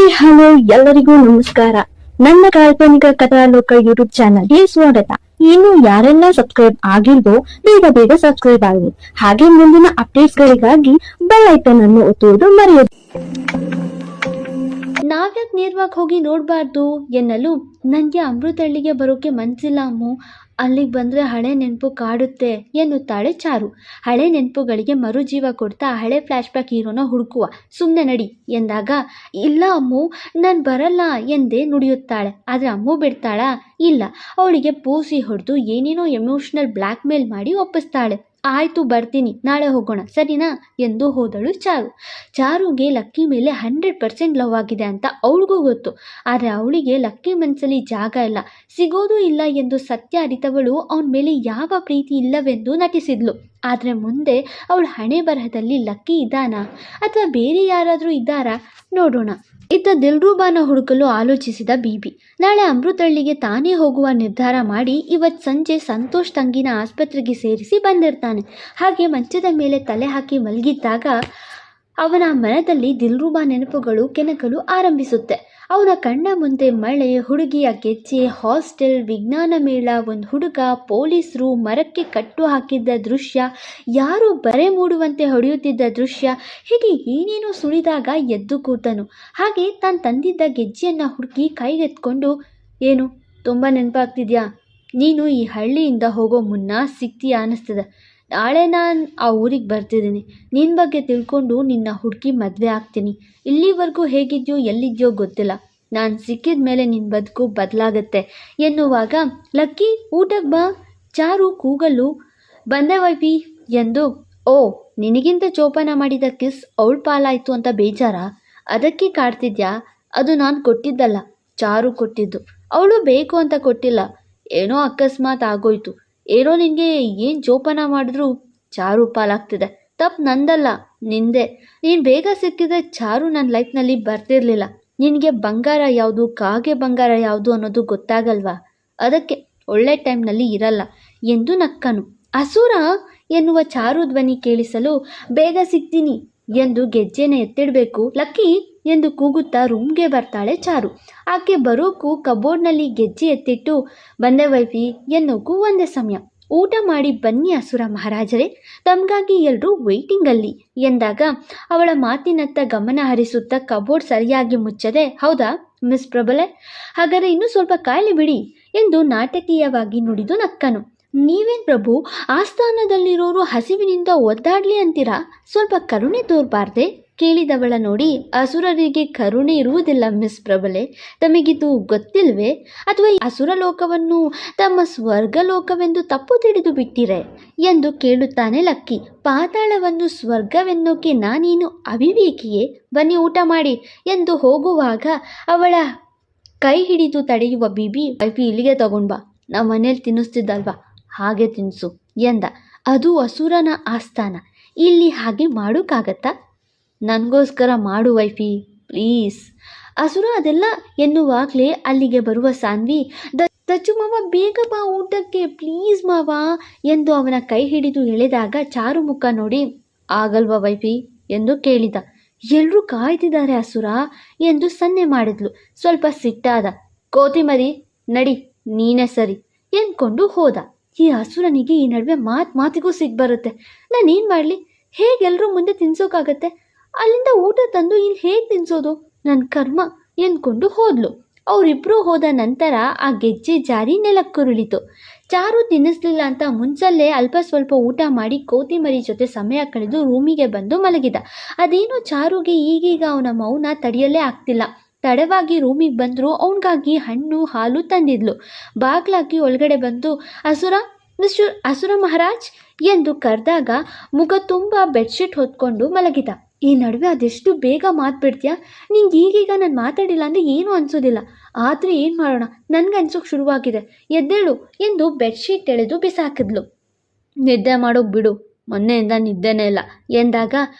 Hi hello ಎಲ್ಲರಿಗೂ ನಮಸ್ಕಾರ. ನನ್ನ ಕಾಲ್ಪನಿಕ ಕಥಾಲೋಕ ಯೂಟ್ಯೂಬ್ ಚಾನಲ್ಗೆ ಸ್ವಾಗತ. ಇನ್ನು ಯಾರೆಲ್ಲ ಸಬ್ಸ್ಕ್ರೈಬ್ ಆಗಿಲ್ವೋ ಬೇಗ ಸಬ್ಸ್ಕ್ರೈಬ್ ಆಗಿ, ಹಾಗೆ ಮುಂದಿನ ಅಪ್ಡೇಟ್ಸ್ ಗಳಿಗಾಗಿ ಬೆಲ್ ಐಕಾನ್ ಅನ್ನು ಒತ್ತುವುದು ಮರೆಯದು. ನಾವ್ಯಾಕೆ ನೇರವಾಗಿ ಹೋಗಿ ನೋಡಬಾರ್ದು ಎನ್ನಲು ನನಗೆ ಅಮೃತಹಳ್ಳಿಗೆ ಬರೋಕೆ ಮನಸ್ಸಿಲ್ಲ ಅಮ್ಮು, ಅಲ್ಲಿಗೆ ಬಂದರೆ ಹಳೆ ನೆನಪು ಕಾಡುತ್ತೆ ಎನ್ನುತ್ತಾಳೆ ಚಾರು. ಹಳೆ ನೆನಪುಗಳಿಗೆ ಮರುಜೀವ ಕೊಡ್ತಾ ಹಳೆ ಫ್ಲ್ಯಾಶ್ಬ್ಯಾಕ್ ಹೀರೋನ ಹುಡುಕುವ, ಸುಮ್ಮನೆ ನಡಿ ಎಂದಾಗ ಇಲ್ಲ ಅಮ್ಮು ನಾನು ಬರಲ್ಲ ಎಂದೇ ನುಡಿಯುತ್ತಾಳೆ. ಆದರೆ ಅಮ್ಮು ಬಿಡ್ತಾಳಾ? ಇಲ್ಲ, ಅವಳಿಗೆ ಪೂಸಿ ಹೊಡೆದು ಏನೇನೋ ಎಮೋಷ್ನಲ್ ಬ್ಲ್ಯಾಕ್ ಮೇಲ್ ಮಾಡಿ ಒಪ್ಪಿಸ್ತಾಳೆ. ಆಯಿತು ಬರ್ತೀನಿ, ನಾಳೆ ಹೋಗೋಣ ಸರಿನಾ ಎಂದು ಹೋದಳು ಚಾರು. ಚಾರುಗೆ ಲಕ್ಕಿ ಮೇಲೆ 100% ಲವ್ ಆಗಿದೆ ಅಂತ ಅವಳಿಗೂ ಗೊತ್ತು. ಆದರೆ ಅವಳಿಗೆ ಲಕ್ಕಿ ಮನಸ್ಸಲ್ಲಿ ಜಾಗ ಇಲ್ಲ, ಸಿಗೋದೂ ಇಲ್ಲ ಎಂದು ಸತ್ಯ ಅರಿತವಳು ಅವನ ಮೇಲೆ ಯಾವ ಪ್ರೀತಿ ಇಲ್ಲವೆಂದು ನಟಿಸಿದ್ಲು. ಆದರೆ ಮುಂದೆ ಅವಳ ಹಣೆ ಬರಹದಲ್ಲಿ ಲಕ್ಕಿ ಇದ್ದಾನಾ ಅಥವಾ ಬೇರೆ ಯಾರಾದರೂ ಇದ್ದಾರಾ ನೋಡೋಣ. ಇತ್ತ ದಿಲ್ರೂಬಾನ ಹುಡುಕಲು ಆಲೋಚಿಸಿದ ಬೀಬಿ ನಾಳೆ ಅಮೃತಹಳ್ಳಿಗೆ ತಾನೇ ಹೋಗುವ ನಿರ್ಧಾರ ಮಾಡಿ ಇವತ್ತು ಸಂಜೆ ಸಂತೋಷ್ ತಂಗಿನ ಆಸ್ಪತ್ರೆಗೆ ಸೇರಿಸಿ ಬಂದಿರ್ತಾನೆ. ಹಾಗೆ ಮಂಚದ ಮೇಲೆ ತಲೆ ಹಾಕಿ ಮಲಗಿದ್ದಾಗ ಅವನ ಮನದಲ್ಲಿ ದಿಲ್ರೂಬಾ ನೆನಪುಗಳು ಕೆಣಕಲು ಆರಂಭಿಸುತ್ತೆ. ಅವನ ಕಣ್ಣ ಮುಂದೆ ಮಳೆ, ಹುಡುಗಿಯ ಗೆಜ್ಜೆ, ಹಾಸ್ಟೆಲ್, ವಿಜ್ಞಾನ ಮೇಳ, ಒಂದು ಹುಡುಗ, ಪೊಲೀಸರು, ಮರಕ್ಕೆ ಕಟ್ಟು ಹಾಕಿದ್ದ ದೃಶ್ಯ, ಯಾರು ಬರೆ ಮೂಡುವಂತೆ ಹೊಡೆಯುತ್ತಿದ್ದ ದೃಶ್ಯ, ಹೀಗೆ ಏನೇನೋ ಸುಳಿದಾಗ ಎದ್ದು ಕೂತನು. ಹಾಗೆ ತಾನು ತಂದಿದ್ದ ಗೆಜ್ಜೆಯನ್ನು ಹುಡುಕಿ ಕೈಗೆತ್ಕೊಂಡು, ಏನು ತುಂಬ ನೆನಪಾಗ್ತಿದ್ಯಾ? ನೀನು ಈ ಹಳ್ಳಿಯಿಂದ ಹೋಗೋ ಮುನ್ನ ಸಿಗ್ತೀಯಾ ಅನ್ನಿಸ್ತದೆ. ನಾಳೆ ನಾನು ಆ ಊರಿಗೆ ಬರ್ತಿದ್ದೀನಿ. ನಿನ್ನ ಬಗ್ಗೆ ತಿಳ್ಕೊಂಡು ನಿನ್ನ ಹುಡುಕಿ ಮದುವೆ ಆಗ್ತೀನಿ. ಇಲ್ಲಿವರೆಗೂ ಹೇಗಿದ್ಯೋ ಎಲ್ಲಿದ್ಯೋ ಗೊತ್ತಿಲ್ಲ. ನಾನು ಸಿಕ್ಕಿದ ಮೇಲೆ ನಿನ್ನ ಬದುಕು ಬದಲಾಗತ್ತೆ ಎನ್ನುವಾಗ ಲಕ್ಕಿ ಊಟಕ್ಕೆ ಬಾ ಚಾರು ಕೂಗಲು ಬಂದೆ ವೈಫಿ ಎಂದು. ಓ, ನಿನಗಿಂತ ಜೋಪಾನ ಮಾಡಿದ ಕಿಸ್ ಅವಳ ಪಾಲಾಯಿತು ಅಂತ ಬೇಜಾರ? ಅದಕ್ಕೆ ಕಾಡ್ತಿದ್ಯಾ? ಅದು ನಾನು ಕೊಟ್ಟಿದ್ದಲ್ಲ, ಚಾರು ಕೊಟ್ಟಿದ್ದು. ಅವಳು ಬೇಕು ಅಂತ ಕೊಟ್ಟಿಲ್ಲ, ಏನೋ ಅಕಸ್ಮಾತ್ ಆಗೋಯ್ತು. ಏನೋ ನಿನಗೆ ಏನು ಜೋಪಾನ ಮಾಡಿದ್ರೂ ಚಾರು ಪಾಲಾಗ್ತಿದೆ. ತಪ್ಪು ನಂದಲ್ಲ, ನಿಂದೆ. ನೀನು ಬೇಗ ಸಿಕ್ಕಿದ್ರೆ ಚಾರು ನನ್ನ ಲೈಫ್ನಲ್ಲಿ ಬರ್ತಿರ್ಲಿಲ್ಲ. ನಿನಗೆ ಬಂಗಾರ ಯಾವುದು, ಕಾಗೆ ಬಂಗಾರ ಯಾವುದು ಅನ್ನೋದು ಗೊತ್ತಾಗಲ್ವಾ? ಅದಕ್ಕೆ ಒಳ್ಳೆ ಟೈಮ್ನಲ್ಲಿ ಇರಲ್ಲ ಎಂದು ನಕ್ಕನು. ಅಸುರ ಎನ್ನುವ ಚಾರು ಧ್ವನಿ ಕೇಳಿಸಲು ಬೇಗ ಸಿಗ್ತೀನಿ ಎಂದು ಗೆಜ್ಜೆನ ಎತ್ತಿಡಬೇಕು ಲಕ್ಕಿ ಎಂದು ಕೂಗುತ್ತಾ ರೂಮ್ಗೆ ಬರ್ತಾಳೆ ಚಾರು. ಆಕೆ ಬರೋಕ್ಕೂ ಕಬೋರ್ಡ್ನಲ್ಲಿ ಗೆಜ್ಜೆ ಎತ್ತಿಟ್ಟು ಬಂದೆ ವೈಫಿ ಎನ್ನೋಕ್ಕೂ ಒಂದೇ ಸಮಯ. ಊಟ ಮಾಡಿ ಬನ್ನಿ ಅಸುರ ಮಹಾರಾಜರೇ, ತಮಗಾಗಿ ಎಲ್ಲರೂ ವೇಟಿಂಗಲ್ಲಿ ಎಂದಾಗ ಅವಳ ಮಾತಿನತ್ತ ಗಮನ ಹರಿಸುತ್ತಾ ಕಬೋರ್ಡ್ ಸರಿಯಾಗಿ ಮುಚ್ಚದೆ, ಹೌದಾ ಮಿಸ್ ಪ್ರಬಲೆ, ಹಾಗಾದರೆ ಇನ್ನೂ ಸ್ವಲ್ಪ ಕಾಯಲಿ ಬಿಡಿ ಎಂದು ನಾಟಕೀಯವಾಗಿ ನುಡಿದು ನಕ್ಕನು. ನೀವೇನು ಪ್ರಭು, ಆಸ್ಥಾನದಲ್ಲಿರೋರು ಹಸಿವಿನಿಂದ ಒದ್ದಾಡಲಿ ಅಂತೀರಾ? ಸ್ವಲ್ಪ ಕರುಣೆ ತೋರಬಾರ್ದೆ? ಕೇಳಿದವಳ ನೋಡಿ, ಅಸುರರಿಗೆ ಕರುಣೆ ಇರುವುದಿಲ್ಲ ಮಿಸ್ ಪ್ರಬಲೆ, ತಮಗಿದು ಗೊತ್ತಿಲ್ವೇ? ಅಥವಾ ಅಸುರ ಲೋಕವನ್ನು ತಮ್ಮ ಸ್ವರ್ಗಲೋಕವೆಂದು ತಪ್ಪು ತಿಳಿದು ಬಿಟ್ಟಿರೆ ಎಂದು ಕೇಳುತ್ತಾನೆ ಲಕ್ಕಿ. ಪಾತಾಳವನ್ನು ಸ್ವರ್ಗವೆನ್ನೋಕೆ ನಾನೇನು ಅವಿವೇಕಿಯೇ? ಬನ್ನಿ ಊಟ ಮಾಡಿ ಎಂದು ಹೋಗುವಾಗ ಅವಳ ಕೈ ಹಿಡಿದು ತಡೆಯುವ ಬೀಬಿ, ವೈಫಿ ಇಲ್ಲಿಗೆ ತಗೊಂಡ್ ಬಾ, ನಮ್ಮ ಮನೇಲಿ ತಿನ್ನಿಸ್ತಿದ್ದಲ್ವಾ ಹಾಗೆ ತಿನ್ನಿಸು ಎಂದ. ಅದು ಅಸುರನ ಆಸ್ಥಾನ, ಇಲ್ಲಿ ಹಾಗೆ ಮಾಡೋಕ್ಕಾಗತ್ತಾ? ನನಗೋಸ್ಕರ ಮಾಡು ವೈಫಿ ಪ್ಲೀಸ್. ಅಸುರ ಅದೆಲ್ಲ ಎನ್ನುವಾಗಲೇ ಅಲ್ಲಿಗೆ ಬರುವ ಸಾನ್ವಿ, ದಚ್ಚು ಮಾವ ಬೇಗ ಬಾ ಊಟಕ್ಕೆ ಪ್ಲೀಸ್ ಮಾವ ಎಂದು ಅವನ ಕೈ ಹಿಡಿದು ಎಳೆದಾಗ ಚಾರು ಮುಖ ನೋಡಿ, ಆಗಲ್ವಾ ವೈಫಿ ಎಂದು ಕೇಳಿದ. ಎಲ್ಲರೂ ಕಾಯ್ತಿದ್ದಾರೆ ಅಸುರ ಎಂದು ಸನ್ನೆ ಮಾಡಿದ್ಲು. ಸ್ವಲ್ಪ ಸಿಟ್ಟಾದ. ಕೋತಿಮರಿ ನಡಿ, ನೀನೇ ಸರಿ ಎಂದ್ಕೊಂಡು ಹೋದ. ಈ ಅಸುರನಿಗೆ ಈ ನಡುವೆ ಮಾತಿಗೂ ಸಿಗ್ಬರುತ್ತೆ. ನಾನೇನು ಮಾಡಲಿ? ಹೇಗೆಲ್ಲರೂ ಮುಂದೆ ತಿನ್ಸೋಕ್ಕಾಗತ್ತೆ? ಅಲ್ಲಿಂದ ಊಟ ತಂದು ಇಲ್ಲಿ ಹೇಗೆ ತಿನ್ಸೋದು? ನನ್ನ ಕರ್ಮ ಎಂದ್ಕೊಂಡು ಹೋದ್ಲು. ಅವರಿಬ್ಬರು ಹೋದ ನಂತರ ಆ ಗೆಜ್ಜೆ ಜಾರಿ ನೆಲಕ್ಕುರುಳಿತು. ಚಾರು ತಿನ್ನಿಸ್ಲಿಲ್ಲ ಅಂತ ಮುಂಚಲ್ಲೇ ಅಲ್ಪ ಸ್ವಲ್ಪ ಊಟ ಮಾಡಿ ಕೋತಿಮರಿ ಜೊತೆ ಸಮಯ ಕಳೆದು ರೂಮಿಗೆ ಬಂದು ಮಲಗಿದ. ಅದೇನೋ ಚಾರುಗೆ ಈಗೀಗ ಅವನ ಮೌನ ತಡೆಯಲೇ ಆಗ್ತಿಲ್ಲ. ತಡವಾಗಿ ರೂಮಿಗೆ ಬಂದರೂ ಅವನಿಗಾಗಿ ಹಣ್ಣು ಹಾಲು ತಂದಿದ್ಲು. ಬಾಗ್ಲಾಕಿ ಒಳಗಡೆ ಬಂದು ಮಿಸ್ಟರ್ ಅಸುರ ಮಹಾರಾಜ್ ಎಂದು ಕರೆದಾಗ ಮುಖ ತುಂಬ ಬೆಡ್ಶೀಟ್ ಹೊತ್ಕೊಂಡು ಮಲಗಿದ. ಈ ನಡುವೆ ಅದೆಷ್ಟು ಬೇಗ ಮಾತ್ಬಿಡ್ತೀಯಾ? ನಿಂಗೆ ಈಗೀಗ ನಾನು ಮಾತಾಡಿಲ್ಲ ಅಂದರೆ ಏನೂ ಅನಿಸೋದಿಲ್ಲ. ಆದರೆ ಏನು ಮಾಡೋಣ, ನನಗೆ ಅನ್ಸೋಕೆ ಶುರುವಾಗಿದೆ, ಎದ್ದೇಳು ಎಂದು ಬೆಡ್ಶೀಟ್ ಎಳೆದು ಬಿಸಾಕಿದ್ಲು. ನಿದ್ದೆ ಮಾಡೋಕೆ ಬಿಡು, ಮೊನ್ನೆಯಿಂದ ನಿದ್ದೆನೇ ಇಲ್ಲ ಎಂದಾಗ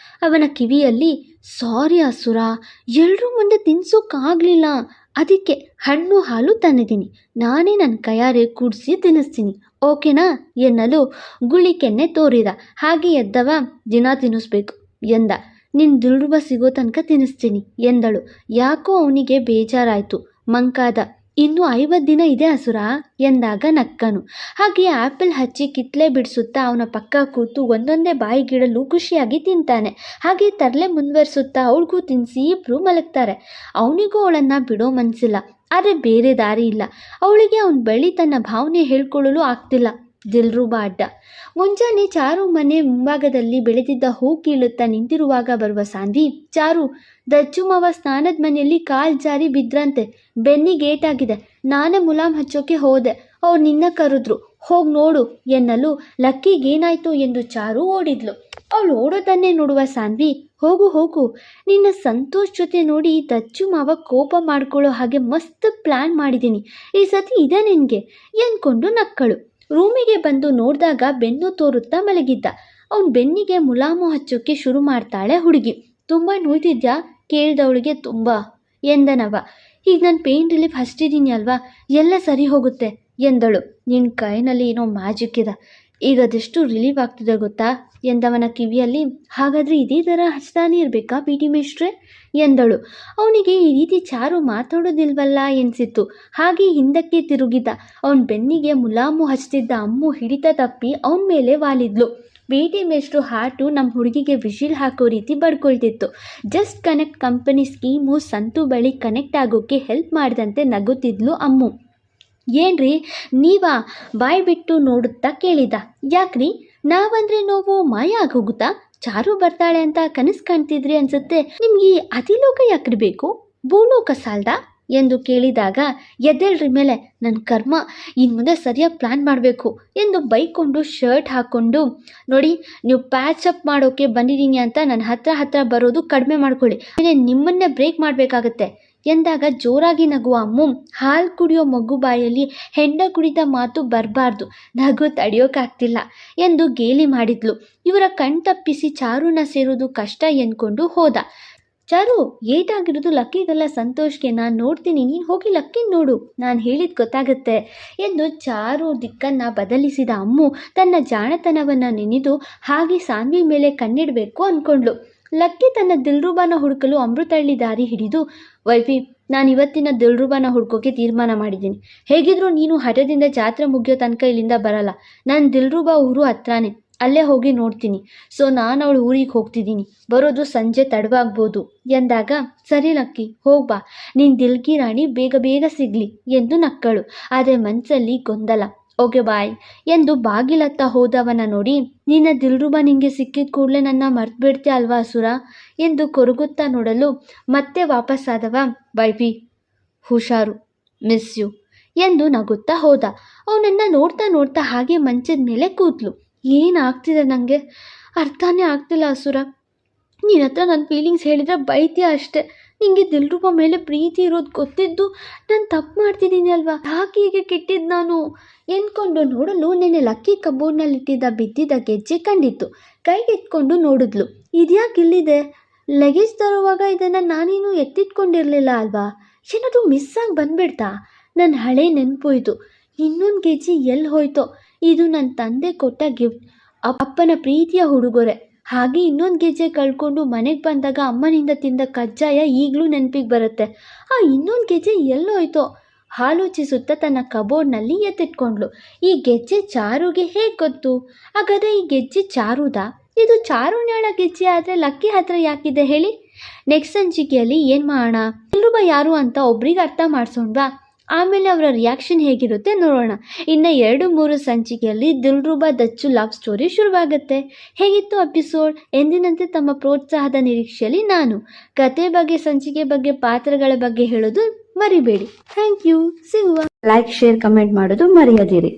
ಅವನ ಕಿವಿಯಲ್ಲಿ, ಸಾರಿ ಅಸುರ, ಎಲ್ಲರೂ ಮುಂದೆ ತಿನ್ಸೋಕ್ಕಾಗಲಿಲ್ಲ, ಅದಕ್ಕೆ ಹಣ್ಣು ಹಾಲು ತಂದಿದ್ದೀನಿ, ನಾನೇ ನನ್ನ ಕೈಯಾರೆ ಕುಡಿಸಿ ತಿನ್ನಿಸ್ತೀನಿ, ಓಕೆನಾ ಎನ್ನಲು ಗುಳಿಕೆನ್ನೆ ತೋರಿದ. ಹಾಗೆ ಎದ್ದವ, ದಿನ ತಿನ್ನಿಸ್ಬೇಕು ಎಂದ. ನಿನ್ನ ದಿಲ್ರುಬ ಸಿಗೋ ತನಕ ತಿನ್ನಿಸ್ತೀನಿ ಎಂದಳು. ಯಾಕೋ ಅವನಿಗೆ ಬೇಜಾರಾಯಿತು. ಮಂಕಾದ. ಇನ್ನು 50 ದಿನ ಇದೆ ಅಸುರ ಎಂದಾಗ ನಕ್ಕನು. ಹಾಗೆ ಆ್ಯಪಲ್ ಹಚ್ಚಿ ಕಿತ್ಲೆ ಬಿಡಿಸುತ್ತಾ ಅವನ ಪಕ್ಕ ಕೂತು ಒಂದೊಂದೇ ಬಾಯಿಗಿಡಲು ಖುಷಿಯಾಗಿ ತಿಂತಾನೆ. ಹಾಗೆ ತರಲೆ ಮುಂದುವರಿಸುತ್ತಾ ಅವಳಿಗೂ ತಿನ್ನಿಸಿ ಇಬ್ಬರು ಮಲಗ್ತಾರೆ. ಅವನಿಗೂ ಅವಳನ್ನು ಬಿಡೋ ಮನಸ್ಸಿಲ್ಲ. ಆದರೆ ಬೇರೆ ದಾರಿ ಇಲ್ಲ. ಅವಳಿಗೆ ಅವನ ಬಳಿ ತನ್ನ ಭಾವನೆ ಹೇಳ್ಕೊಳ್ಳಲು ಆಗ್ತಿಲ್ಲ. ದಿಲ್ರುಬಾ ಅಡ್ಡ. ಮುಂಜಾನೆ ಚಾರು ಮನೆ ಮುಂಭಾಗದಲ್ಲಿ ಬೆಳೆದಿದ್ದ ಹೂ ಕೀಳುತ್ತಾ ನಿಂತಿರುವಾಗ ಬರುವ ಸಾನ್ವಿ, ಚಾರು, ದಚ್ಚು ಮಾವ ಸ್ನಾನದ ಮನೆಯಲ್ಲಿ ಕಾಲು ಜಾರಿ ಬಿದ್ರಂತೆ, ಬೆನ್ನಿಗೆ ಏಟಾಗಿದೆ, ನಾನೇ ಮುಲಾಮ್ ಹಚ್ಚೋಕೆ ಹೋದೆ, ಅವ್ರು ನಿನ್ನ ಕರೆದ್ರು, ಹೋಗಿ ನೋಡು ಎನ್ನಲು ಲಕ್ಕಿಗೇನಾಯ್ತು ಎಂದು ಚಾರು ಓಡಿದ್ಲು. ಅವಳು ಓಡೋದನ್ನೇ ನೋಡುವ ಸಾನ್ವಿ, ಹೋಗು ಹೋಗು, ನಿನ್ನ ಸಂತೋಷ್ ಜೊತೆ ನೋಡಿ ದಚ್ಚು ಮಾವ ಕೋಪ ಮಾಡ್ಕೊಳ್ಳೋ ಹಾಗೆ ಮಸ್ತ್ ಪ್ಲ್ಯಾನ್ ಮಾಡಿದ್ದೀನಿ, ಈ ಸತಿ ಇದೆ ನಿನಗೆ ಎಂದ್ಕೊಂಡು ನಕ್ಕಳು. ರೂಮಿಗೆ ಬಂದು ನೋಡಿದಾಗ ಬೆನ್ನು ತೋರುತ್ತಾ ಮಲಗಿದ್ದ. ಅವನ ಬೆನ್ನಿಗೆ ಮುಲಾಮು ಹಚ್ಚೋಕ್ಕೆ ಶುರು ಮಾಡ್ತಾಳೆ ಹುಡುಗಿ. ತುಂಬ ನೋಯ್ತಿದ್ಯಾ ಕೇಳಿದವಳಿಗೆ. ತುಂಬ ಎಂದನವ. ಈಗ ನಾನು ಪೇಯ್ನ್ ರಿಲೀಫ್ ಹಚ್ಚಿದ್ದೀನಿ ಅಲ್ವಾ, ಎಲ್ಲ ಸರಿ ಹೋಗುತ್ತೆ ಎಂದಳು. ನಿನ್ನ ಕೈನಲ್ಲಿ ಏನೋ ಮ್ಯಾಜಿಕ್ ಇದೆ, ಈಗ ಅದೆಷ್ಟು ರಿಲೀಫ್ ಆಗ್ತಿದೆ ಗೊತ್ತಾ ಎಂದವನ ಕಿವಿಯಲ್ಲಿ. ಹಾಗಾದರೆ ಇದೇ ಥರ ಹಚ್ತಾನೆ ಇರಬೇಕಾ PT ಮೇಷ್ಟ್ರೆ ಎಂದಳು. ಅವನಿಗೆ ಈ ರೀತಿ ಚಾರು ಮಾತಾಡೋದಿಲ್ವಲ್ಲ ಎನಿಸಿತ್ತು. ಹಾಗೆ ಹಿಂದಕ್ಕೆ ತಿರುಗಿದ. ಅವನ ಬೆನ್ನಿಗೆ ಮುಲಾಮು ಹಚ್ತಿದ್ದ ಅಮ್ಮು ಹಿಡಿತ ತಪ್ಪಿ ಅವನ ಮೇಲೆ ವಾಲಿದ್ಲು. PT ಮೇಷ್ಟ್ರು ಹಾರ್ಟು ನಮ್ಮ ಹುಡುಗಿಗೆ ವಿಶಿಲ್ ಹಾಕೋ ರೀತಿ ಬಡ್ಕೊಳ್ತಿತ್ತು. Just connect company scheme Santu ಬಳಿ ಕನೆಕ್ಟ್ ಆಗೋಕ್ಕೆ ಹೆಲ್ಪ್ ಮಾಡಿದಂತೆ ನಗುತ್ತಿದ್ಲು ಅಮ್ಮು. ಏನ್ರಿ ನೀವಾ ಬಾಯಿ ಬಿಟ್ಟು ನೋಡುತ್ತಾ ಕೇಳಿದ. ಯಾಕ್ರಿ, ನಾವಂದ್ರೆ ನೋವು ಮಾಯ ಆಗೋಗುತ್ತಾ, ಚಾರು ಬರ್ತಾಳೆ ಅಂತ ಕನಸು ಕಾಣ್ತಿದ್ರಿ ಅನ್ಸುತ್ತೆ, ನಿಮ್ಗೆ ಅತಿಲೋಕ ಯಾಕ್ರಿ ಬೇಕು, ಭೂಲೋಕ ಸಾಲ್ದ ಎಂದು ಕೇಳಿದಾಗ, ಎದ್ದೇಳ್ರಿ ಮೇಲೆ, ನನ್ನ ಕರ್ಮ, ಇನ್ನು ಮುಂದೆ ಸರಿಯಾಗಿ ಪ್ಲ್ಯಾನ್ ಮಾಡಬೇಕು ಎಂದು ಬೈಕೊಂಡು ಶರ್ಟ್ ಹಾಕ್ಕೊಂಡು, ನೋಡಿ ನೀವು ಪ್ಯಾಚ್ ಅಪ್ ಮಾಡೋಕ್ಕೆ ಬಂದಿದ್ದೀನಿ ಅಂತ ನನ್ನ ಹತ್ರ ಬರೋದು ಕಡಿಮೆ ಮಾಡ್ಕೊಳ್ಳಿ, ನಿಮ್ಮನ್ನೇ ಬ್ರೇಕ್ ಮಾಡಬೇಕಾಗತ್ತೆ ಎಂದಾಗ ಜೋರಾಗಿ ನಗುವ ಅಮ್ಮು, ಹಾಲು ಕುಡಿಯೋ ಮಗು ಬಾಯಲ್ಲಿ ಹೆಂಡ ಕುಡಿದ ಮಾತು ಬರಬಾರ್ದು, ನಗು ತಡೆಯೋಕ್ಕಾಗ್ತಿಲ್ಲ ಎಂದು ಗೇಲಿ ಮಾಡಿದ್ಲು. ಇವರ ಕಣ್ತಪ್ಪಿಸಿ ಚಾರುನ ಸೇರೋದು ಕಷ್ಟ ಎಂದ್ಕೊಂಡು ಹೋದ. ಚಾರು, ಏಟಾಗಿರೋದು ಲಕ್ಕಿಗಲ್ಲ ಸಂತೋಷ್ಗೆ, ನಾನು ನೋಡ್ತೀನಿ, ನೀನು ಹೋಗಿ ಲಕ್ಕಿನ ನೋಡು, ನಾನು ಹೇಳಿದ್ದು ಗೊತ್ತಾಗುತ್ತೆ ಎಂದು ಚಾರು ದಿಕ್ಕನ್ನು ಬದಲಿಸಿದ ಅಮ್ಮು ತನ್ನ ಜಾಣತನವನ್ನು ನೆನೆದು ಹಾಗೆ ಸಾನ್ವಿ ಮೇಲೆ ಕಣ್ಣಿಡಬೇಕು ಅಂದ್ಕೊಂಡ್ಳು. ಲಕ್ಕಿ ತನ್ನ ದಿಲ್ರುಬಾನ ಹುಡುಕಲು ಅಮೃತಹಳ್ಳಿ ದಾರಿ ಹಿಡಿದು, ವೈಫಿ, ನಾನು ಇವತ್ತಿನ ದಿಲ್ರುಬಾನ ಹುಡ್ಕೋಕೆ ತೀರ್ಮಾನ ಮಾಡಿದ್ದೀನಿ, ಹೇಗಿದ್ರೂ ನೀನು ಹಠದಿಂದ ಜಾತ್ರೆ ಮುಗಿಯೋ ತನಕ ಇಲ್ಲಿಂದ ಬರಲ್ಲ, ನಾನು ದಿಲ್ರುಬಾ ಊರು ಹತ್ರನೇ, ಅಲ್ಲೇ ಹೋಗಿ ನೋಡ್ತೀನಿ, ಸೊ ನಾನು ಅವಳು ಊರಿಗೆ ಹೋಗ್ತಿದ್ದೀನಿ, ಬರೋದು ಸಂಜೆ ತಡವಾಗ್ಬೋದು ಎಂದಾಗ, ಸರಿ ಲಕ್ಕಿ ಹೋಗ್ಬಾ, ನೀನು ದಿಲ್ಗಿ ರಾಣಿ ಬೇಗ ಸಿಗಲಿ ಎಂದು ನಕ್ಕಳು. ಆದರೆ ಮನಸ್ಸಲ್ಲಿ ಗೊಂದಲ. ಓಕೆ ಬಾಯ್ ಎಂದು ಬಾಗಿಲತ್ತ ಹೋದವನ ನೋಡಿ, ನಿನ್ನ ದಿಲ್ರುಬಾ ನಿಂಗೆ ಸಿಕ್ಕಿದ ಕೂಡಲೇ ನನ್ನ ಮರ್ತ್ಬಿಡ್ತೀಯ ಅಲ್ವಾ ಅಸುರ ಎಂದು ಕೊರಗುತ್ತಾ ನೋಡಲು ಮತ್ತೆ ವಾಪಸ್ಸಾದವ. ವೈಫಿ ಹುಷಾರು, ಮಿಸ್ ಯು ಎಂದು ನಗುತ್ತಾ ಹೋದ. ಅವನನ್ನು ನೋಡ್ತಾ ಹಾಗೆ ಮಂಚದ ಮೇಲೆ ಕೂತ್ಲು. ಏನಾಗ್ತಿದೆ ನನಗೆ ಅರ್ಥನೇ ಆಗ್ತಿಲ್ಲ ಅಸುರ, ನಿನ್ನ ಹತ್ರ ನನ್ನ ಫೀಲಿಂಗ್ಸ್ ಹೇಳಿದರೆ ಬೈತೀಯ ಅಷ್ಟೆ, ನಿಂಗೆ ದಿಲ್ರುಬಾ ಮೇಲೆ ಪ್ರೀತಿ ಇರೋದು ಗೊತ್ತಿದ್ದು ನಾನು ತಪ್ಪು ಮಾಡ್ತಿದ್ದೀನಿ ಅಲ್ವಾ, ಯಾಕೆ ಹೀಗೆ ಕೆಟ್ಟಿದ್ದು ನಾನು ಎಂದ್ಕೊಂಡು ನೋಡಲು ನೆನ್ನೆ ಲಕ್ಕಿ ಕಬೋರ್ಡ್ನಲ್ಲಿಟ್ಟಿದ್ದ ಬಿದ್ದಿದ್ದ ಗೆಜ್ಜೆ ಕಂಡಿತ್ತು. ಕೈಗೆತ್ಕೊಂಡು ನೋಡಿದ್ಲು. ಇದ್ಯಾಕೆ ಇಲ್ಲಿದೆ, ಲಗೇಜ್ ತರುವಾಗ ಇದನ್ನು ನಾನೇನು ಎತ್ತಿಟ್ಕೊಂಡಿರಲಿಲ್ಲ ಅಲ್ವಾ, ಏನಾದರೂ ಮಿಸ್ ಆಗಿ ಬಂದ್ಬಿಡ್ತಾ, ನನ್ನ ಹಳೆ ನೆನಪು ಇದು, ಇನ್ನೊಂದು ಗೆಜ್ಜೆ ಎಲ್ಲಿ ಹೋಯ್ತೋ, ಇದು ನನ್ನ ತಂದೆ ಕೊಟ್ಟ ಗಿಫ್ಟ್, ಅಪ್ಪನ ಪ್ರೀತಿಯ ಉಡುಗೊರೆ. ಹಾಗೆ ಇನ್ನೊಂದು ಗೆಜ್ಜೆ ಕಳ್ಕೊಂಡು ಮನೆಗೆ ಬಂದಾಗ ಅಮ್ಮನಿಂದ ತಿಂದ ಕಜ್ಜಾಯ ಈಗಲೂ ನೆನಪಿಗೆ ಬರುತ್ತೆ. ಆ ಇನ್ನೊಂದು ಗೆಜ್ಜೆ ಎಲ್ಲೋಯ್ತೋ ಆಲೋಚಿಸುತ್ತಾ ತನ್ನ ಕಬೋರ್ಡ್ನಲ್ಲಿ ಎತ್ತಿಟ್ಕೊಂಡ್ಲು. ಈ ಗೆಜ್ಜೆ ಚಾರುಗೆ ಹೇಗೆ ಗೊತ್ತು? ಹಾಗಾದರೆ ಈ ಗೆಜ್ಜೆ ಚಾರುದಾ? ಇದು ಚಾರುಣ್ಯಾಳ ಗೆಜ್ಜೆ ಆದರೆ ಲಕ್ಕಿ ಹತ್ರ ಯಾಕಿದೆ ಹೇಳಿ? ನೆಕ್ಸ್ಟ್ ಸಂಚಿಕೆಯಲ್ಲಿ ಏನು ಮಾಡೋಣ, ದಿಲ್ರುಬಾ ಯಾರು ಅಂತ ಒಬ್ರಿಗೆ ಅರ್ಥ ಮಾಡಿಸೋಣವಾ, ಆಮೇಲೆ ಅವರ ರಿಯಾಕ್ಷನ್ ಹೇಗಿರುತ್ತೆ ನೋಡೋಣ. ಇನ್ನು 2-3 ಸಂಚಿಕೆಯಲ್ಲಿ ದಿಲ್ರುಬಾ ದಚ್ಚು ಲವ್ ಸ್ಟೋರಿ ಶುರುವಾಗುತ್ತೆ. ಹೇಗಿತ್ತು ಎಪಿಸೋಡ್? ಎಂದಿನಂತೆ ತಮ್ಮ ಪ್ರೋತ್ಸಾಹದ ನಿರೀಕ್ಷೆಯಲ್ಲಿ ನಾನು ಕತೆ ಬಗ್ಗೆ, ಸಂಚಿಕೆ ಬಗ್ಗೆ, ಪಾತ್ರಗಳ ಬಗ್ಗೆ ಹೇಳೋದು ಮರಿಬೇಡಿ. Thank you. ಸಿಗುವ. ಲೈಕ್, ಶೇರ್, ಕಮೆಂಟ್ ಮಾಡೋದು ಮರೆಯದಿರಿ.